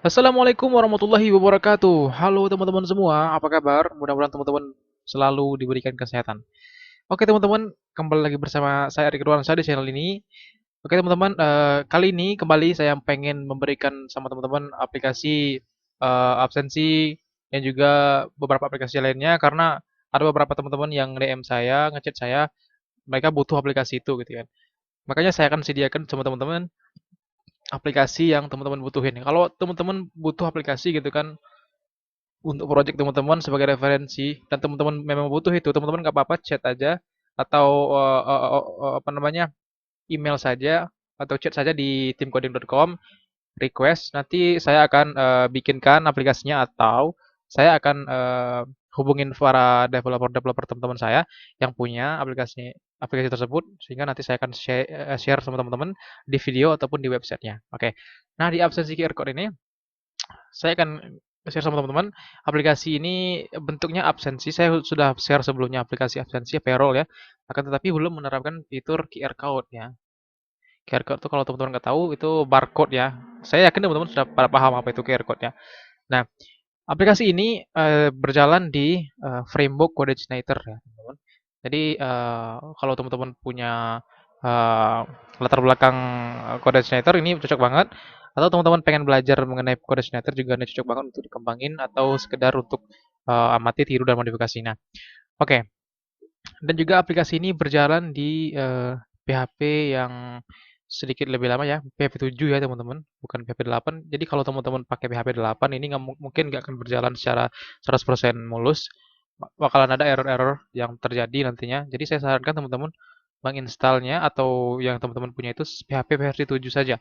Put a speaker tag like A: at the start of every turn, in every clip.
A: Assalamualaikum warahmatullahi wabarakatuh. Halo teman-teman semua, apa kabar? Mudah-mudahan teman-teman selalu diberikan kesehatan. Oke teman-teman, kembali lagi bersama saya Erik Irwansyah di channel ini. Oke teman-teman, kali ini kembali saya pengen memberikan sama teman-teman aplikasi absensi dan juga beberapa aplikasi lainnya karena ada beberapa teman-teman yang DM saya, ngechat saya, mereka butuh aplikasi itu gitu kan. Makanya saya akan sediakan sama teman-teman aplikasi yang teman-teman butuhin. Kalau teman-teman butuh aplikasi gitu kan untuk project teman-teman sebagai referensi dan teman-teman memang butuh itu, teman-teman nggak apa-apa chat aja atau apa namanya email saja atau chat saja di timcoding.com request. Nanti saya akan bikinkan aplikasinya atau saya akan hubungin para developer-developer teman-teman saya yang punya aplikasi tersebut sehingga nanti saya akan share sama teman-teman di video ataupun di websitenya. Oke. Nah, di absensi QR code ini saya akan share sama teman-teman. Aplikasi ini bentuknya absensi. Saya sudah share sebelumnya aplikasi absensi payroll ya. Akan tetapi belum menerapkan fitur QR code ya. QR code itu kalau teman-teman nggak tahu itu barcode ya. Saya yakin teman-teman sudah pada paham apa itu QR code ya. Nah, aplikasi ini berjalan di framework CodeGenerator ya, teman-teman. Jadi kalau teman-teman punya eh, latar belakang CodeGenerator ini cocok banget. Atau teman-teman pengen belajar mengenai CodeGenerator juga ini cocok banget untuk dikembangin atau sekedar untuk amati, tiru dan modifikasi. Nah, oke. Dan juga aplikasi ini berjalan di PHP yang sedikit lebih lama ya, PHP 7 ya teman-teman, bukan PHP 8. Jadi kalau teman-teman pakai PHP 8 ini mungkin nggak akan berjalan secara 100% mulus. Bakalan ada error-error yang terjadi nantinya. Jadi saya sarankan teman-teman menginstalnya atau yang teman-teman punya itu PHP versi 7 saja.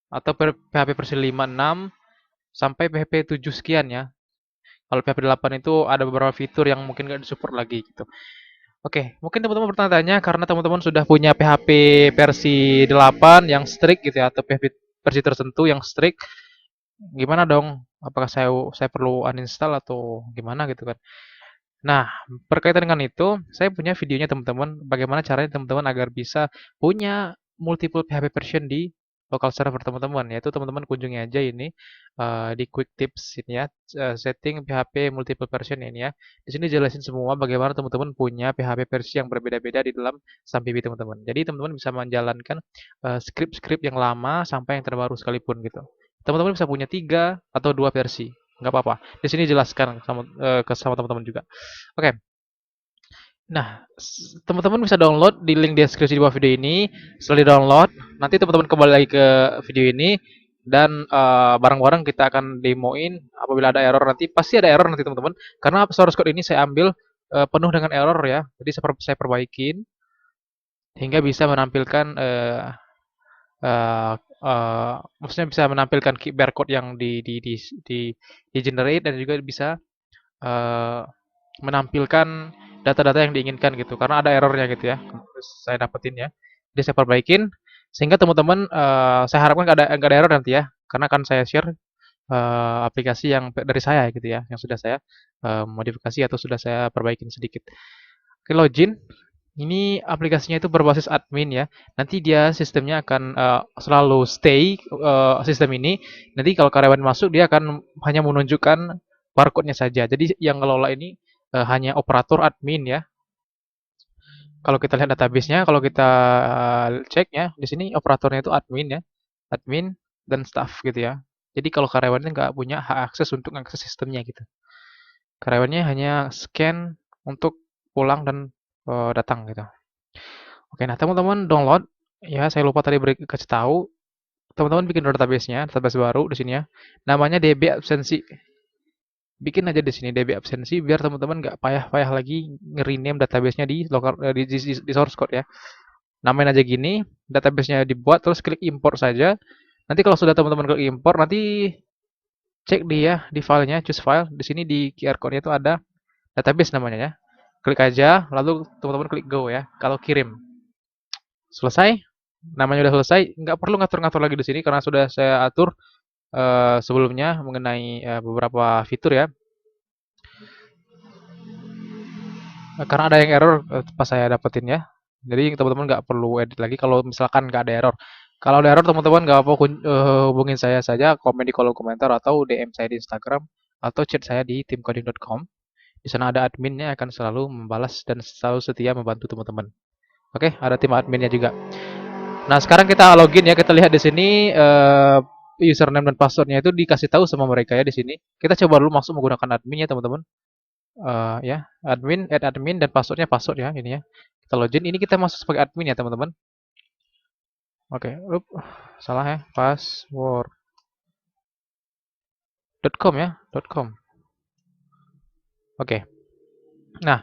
A: Atau PHP versi 5.6 sampai PHP 7 sekian ya. Kalau PHP 8 itu ada beberapa fitur yang mungkin nggak disupport lagi gitu. Oke, mungkin teman-teman bertanya-tanya karena teman-teman sudah punya PHP versi 8 yang strict gitu ya, atau PHP versi tertentu yang strict, gimana dong? Apakah saya perlu uninstall atau gimana gitu kan? Nah, berkaitan dengan itu, saya punya videonya teman-teman, bagaimana caranya teman-teman agar bisa punya multiple PHP version di local server teman-teman, yaitu teman-teman kunjungi aja ini di quick tips ini ya, setting PHP multiple version ini ya. Di sini jelasin semua bagaimana teman-teman punya PHP versi yang berbeda-beda di dalam SAMPB teman-teman. Jadi teman-teman bisa menjalankan script-script yang lama sampai yang terbaru sekalipun gitu. Teman-teman bisa punya 3 atau 2 versi, nggak apa-apa. Di sini jelaskan sama teman-teman juga. Oke. Nah, teman-teman bisa download di link deskripsi di bawah video ini. Setelah di-download, nanti teman-teman kembali lagi ke video ini dan bareng-bareng kita akan demoin apabila ada error nanti. Pasti ada error nanti teman-teman. Karena source code ini saya ambil penuh dengan error ya. Jadi saya perbaikin hingga bisa menampilkan eh, maksudnya bisa menampilkan barcode yang di generate dan juga bisa eh, menampilkan data-data yang diinginkan gitu karena ada errornya gitu ya. Terus saya dapetin ya. Jadi saya perbaikin sehingga teman-teman saya harapkan nggak ada error nanti ya karena akan saya share aplikasi yang dari saya gitu ya yang sudah saya modifikasi atau sudah saya perbaikin sedikit. Oke, login. Ini aplikasinya itu berbasis admin ya. Nanti dia sistemnya akan selalu stay sistem ini. Nanti kalau karyawan masuk dia akan hanya menunjukkan barcode-nya saja. Jadi yang ngelola ini hanya operator admin ya. Kalau kita lihat database-nya, kalau kita cek ya, di sini operatornya itu admin ya, admin dan staff gitu ya. Jadi kalau karyawannya nggak punya hak akses untuk mengakses sistemnya gitu. Karyawannya hanya scan untuk pulang dan datang gitu. Oke, nah teman-teman download ya. Saya lupa tadi kasih tahu. Teman-teman bikin database-nya, database baru di sini ya. Namanya DB absensi. Bikin aja di sini DB absensi biar teman-teman nggak payah-payah lagi nge-rename database-nya di lokal di source code ya. Namain aja gini, database-nya dibuat terus klik import saja. Nanti kalau sudah teman-teman klik import, nanti cek dia di filenya, choose file. Di sini di QR code-nya itu ada database namanya ya. Klik aja, lalu teman-teman klik go ya. Kalau kirim, selesai. Namanya udah selesai, nggak perlu ngatur-ngatur lagi di sini karena sudah saya atur sebelumnya mengenai beberapa fitur ya. Karena ada yang error pas saya dapetin ya. Jadi teman-teman nggak perlu edit lagi kalau misalkan nggak ada error. Kalau ada error teman-teman nggak apa-apa hubungin saya saja, komen di kolom komentar atau DM saya di Instagram atau chat saya di timcoding.com. Di sana ada adminnya akan selalu membalas dan selalu setia membantu teman-teman. Oke, ada tim adminnya juga. Nah, sekarang kita login ya. Kita lihat di sini username dan passwordnya itu dikasih tahu sama mereka ya di sini. Kita coba dulu masuk menggunakan admin ya teman-teman. Ya, add admin dan passwordnya password ya ini ya. Kita login. Ini kita masuk sebagai admin ya teman-teman. Oke, salah ya, password.com ya, .com. Oke. Nah,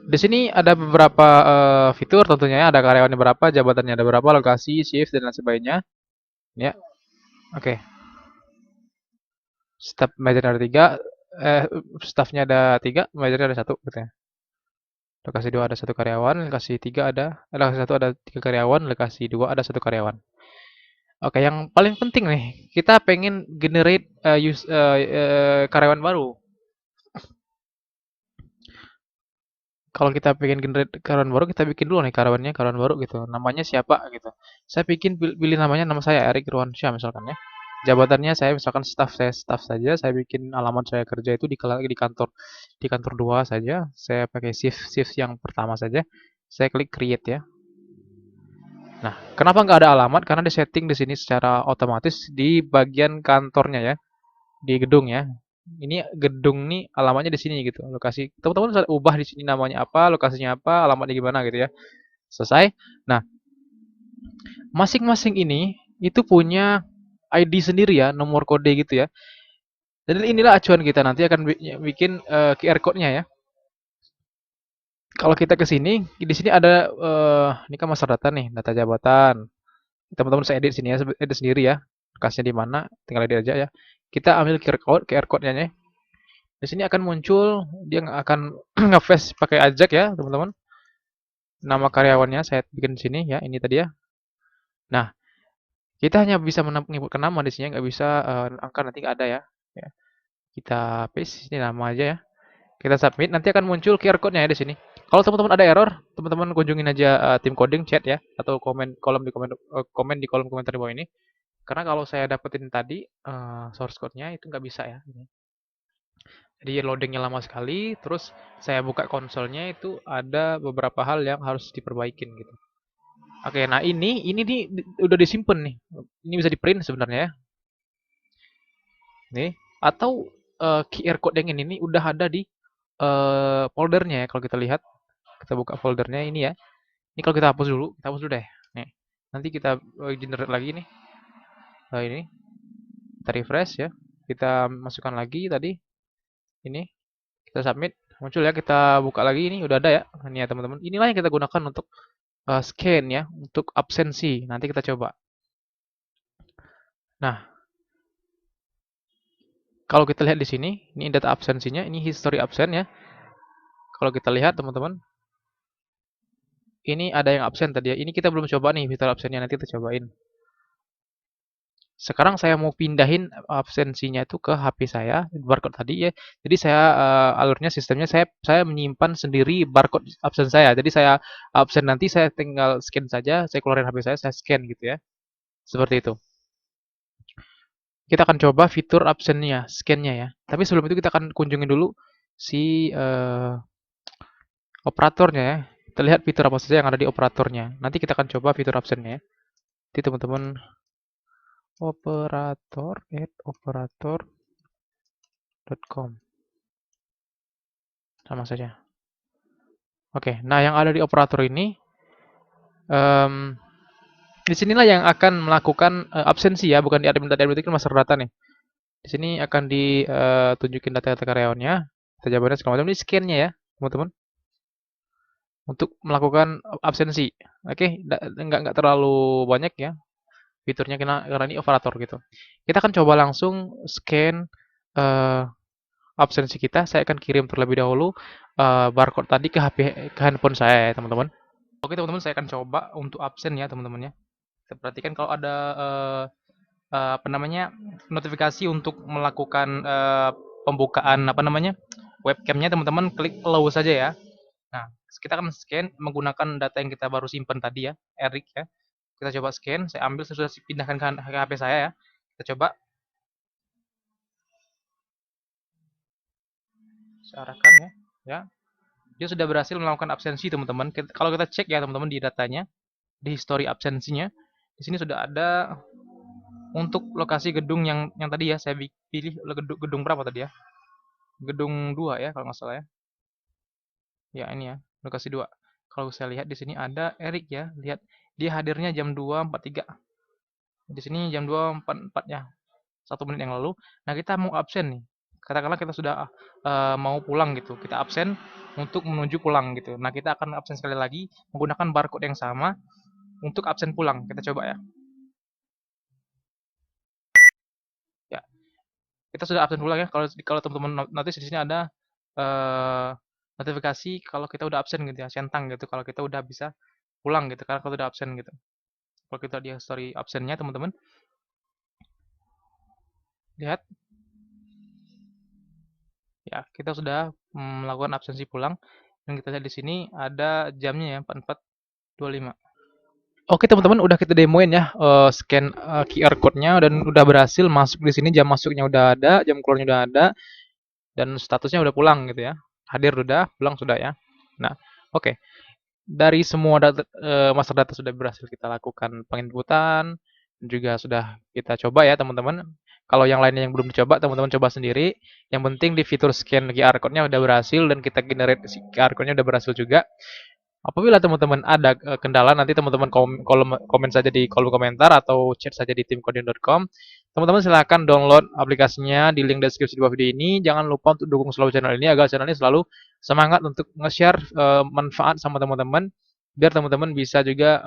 A: di sini ada beberapa fitur tentunya ya, ada karyawannya berapa, jabatannya ada berapa, lokasi, shift dan lain sebagainya. Ya, oke. Staff manajer ada 3, staffnya ada 3, manajernya ada 1 gitu ya. Lokasi 2 ada 1 karyawan, lokasi 3 ada, lokasi 1 ada 3 karyawan, lokasi 2 ada 1 karyawan. Oke, yang paling penting nih, kita pengen generate karyawan baru. Kalau kita pengen generate karyawan baru, kita bikin dulu nih karyawan baru gitu. Namanya siapa gitu. Saya pilih namanya nama saya Erik Irwansyah misalkan ya. Jabatannya saya misalkan staff saja. Saya bikin alamat saya kerja itu di kantor 2 saja. Saya pakai shift yang pertama saja. Saya klik create ya. Nah, kenapa nggak ada alamat? Karena di setting di sini secara otomatis di bagian kantornya ya, di gedung ya. Ini gedung nih alamatnya di sini gitu. Lokasi teman-teman bisa ubah di sini namanya apa, lokasinya apa, alamatnya gimana gitu ya. Selesai. Nah, masing-masing ini itu punya ID sendiri ya, nomor kode gitu ya. Dan inilah acuan kita nanti akan bikin QR code-nya ya. Kalau kita ke sini, di sini ada ini kan master data nih, data jabatan. Teman-teman saya edit sini ya, edit sendiri ya. Lokasinya di mana, tinggal edit aja ya. Kita ambil QR code-nya ya. Di sini akan muncul, dia akan nge-flash pakai Ajax ya, teman-teman. Nama karyawannya saya bikin di sini ya, ini tadi ya. Nah, kita hanya bisa menyebutkan nama di sini, nggak bisa angka nanti nggak ada ya. Ya. Kita paste ini nama aja ya. Kita submit, nanti akan muncul QR code-nya ya di sini. Kalau teman-teman ada error, teman-teman kunjungin aja tim coding chat ya, atau komen di kolom komentar di bawah ini. Karena kalau saya dapetin tadi source code-nya itu nggak bisa ya. Jadi loadingnya lama sekali, terus saya buka konsolnya itu ada beberapa hal yang harus diperbaikin gitu. Oke, nah ini nih udah disimpan nih. Ini bisa di print sebenarnya ya. Nih, atau QR code yang ini nih udah ada di foldernya ya kalau kita lihat. Kita buka foldernya ini ya. Ini kalau kita hapus dulu deh. Nih. Nanti kita generate lagi nih. Ini kita refresh ya. Kita masukkan lagi tadi. Ini kita submit, muncul ya, kita buka lagi, ini udah ada ya. Ini ya teman-teman. Inilah yang kita gunakan untuk scan ya, untuk absensi. Nanti kita coba. Nah, kalau kita lihat di sini, ini data absensinya, ini history absen ya. Kalau kita lihat teman-teman, ini ada yang absen tadi ya. Ini kita belum coba nih fitur absennya, nanti kita cobain. Sekarang saya mau pindahin absensinya itu ke HP saya, barcode tadi ya. Jadi saya alurnya sistemnya saya menyimpan sendiri barcode absen saya. Jadi saya absen nanti saya tinggal scan saja, saya keluarin HP saya scan gitu ya. Seperti itu. Kita akan coba fitur absennya, scan-nya ya. Tapi sebelum itu kita akan kunjungi dulu si operatornya ya. Kita lihat fitur apa saja yang ada di operatornya. Nanti kita akan coba fitur absennya ya. Jadi teman-teman operator@operator.com sama saja. Oke, nah yang ada di operator ini di sinilah yang akan melakukan absensi ya, bukan di admin tadi. Admin itu kan master data nih. Di sini akan ditunjukin data-data karyawannya, data jabatannya segala macam. Ini scan-nya ya, teman-teman. Untuk melakukan absensi. Oke, nggak terlalu banyak ya fiturnya karena ini operator gitu. Kita akan coba langsung scan absensi kita. Saya akan kirim terlebih dahulu barcode tadi ke handphone saya ya, teman-teman. Oke, teman-teman, saya akan coba untuk absen ya, teman-teman ya. Kita perhatikan kalau ada apa namanya notifikasi untuk melakukan pembukaan apa namanya webcamnya, teman-teman klik allow saja ya. Nah, kita akan scan menggunakan data yang kita baru simpan tadi ya, Erik ya. Kita coba scan, saya ambil, saya sudah pindahkan ke HP saya ya. Kita coba, saya arahkan ya. Ya, dia sudah berhasil melakukan absensi teman-teman. Kalau kita cek ya teman-teman di datanya, di history absensinya, di sini sudah ada untuk lokasi gedung yang tadi ya saya pilih gedung berapa tadi ya? Gedung 2 ya kalau nggak salah ya. Ya ini ya, lokasi 2. Kalau saya lihat di sini ada Erik ya, lihat dia hadirnya jam 2.43. Di sini jam 2.44 ya, 1 menit yang lalu. Nah, kita mau absen nih. Katakanlah kita sudah mau pulang gitu. Kita absen untuk menuju pulang gitu. Nah, kita akan absen sekali lagi menggunakan barcode yang sama untuk absen pulang. Kita coba ya. Ya, kita sudah absen pulang ya. Kalau kalau teman-teman notice di sini ada eh, notifikasi kalau kita udah absen gitu ya, centang gitu kalau kita udah bisa pulang gitu karena kalau udah absen gitu. Kalau kita lihat story absennya teman-teman, lihat ya kita sudah melakukan absensi pulang dan kita lihat di sini ada jamnya ya 44.25. Oke teman-teman, udah kita demoin ya scan QR code-nya dan udah berhasil masuk di sini, jam masuknya udah ada, jam keluarnya udah ada, dan statusnya udah pulang gitu ya. Hadir udah, pulang sudah ya. Nah, oke. Dari semua master data sudah berhasil kita lakukan penginputan, juga sudah kita coba ya teman-teman. Kalau yang lainnya yang belum dicoba, teman-teman coba sendiri. Yang penting di fitur scan QR code-nya udah berhasil dan kita generate QR code-nya udah berhasil juga. Apabila teman-teman ada kendala, nanti teman-teman komen saja di kolom komentar atau chat saja di timcoding.com. Teman-teman silahkan download aplikasinya di link deskripsi di bawah video ini. Jangan lupa untuk dukung selalu channel ini agar channel ini selalu semangat untuk nge-share manfaat sama teman-teman, biar teman-teman bisa juga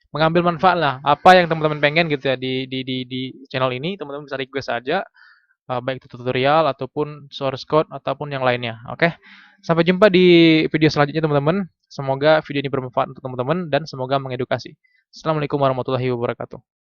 A: mengambil manfaat lah. Apa yang teman-teman pengen gitu ya di channel ini, teman-teman bisa request saja, baik itu tutorial ataupun source code ataupun yang lainnya. Oke. Sampai jumpa di video selanjutnya teman-teman. Semoga video ini bermanfaat untuk teman-teman dan semoga mengedukasi. Assalamualaikum warahmatullahi wabarakatuh.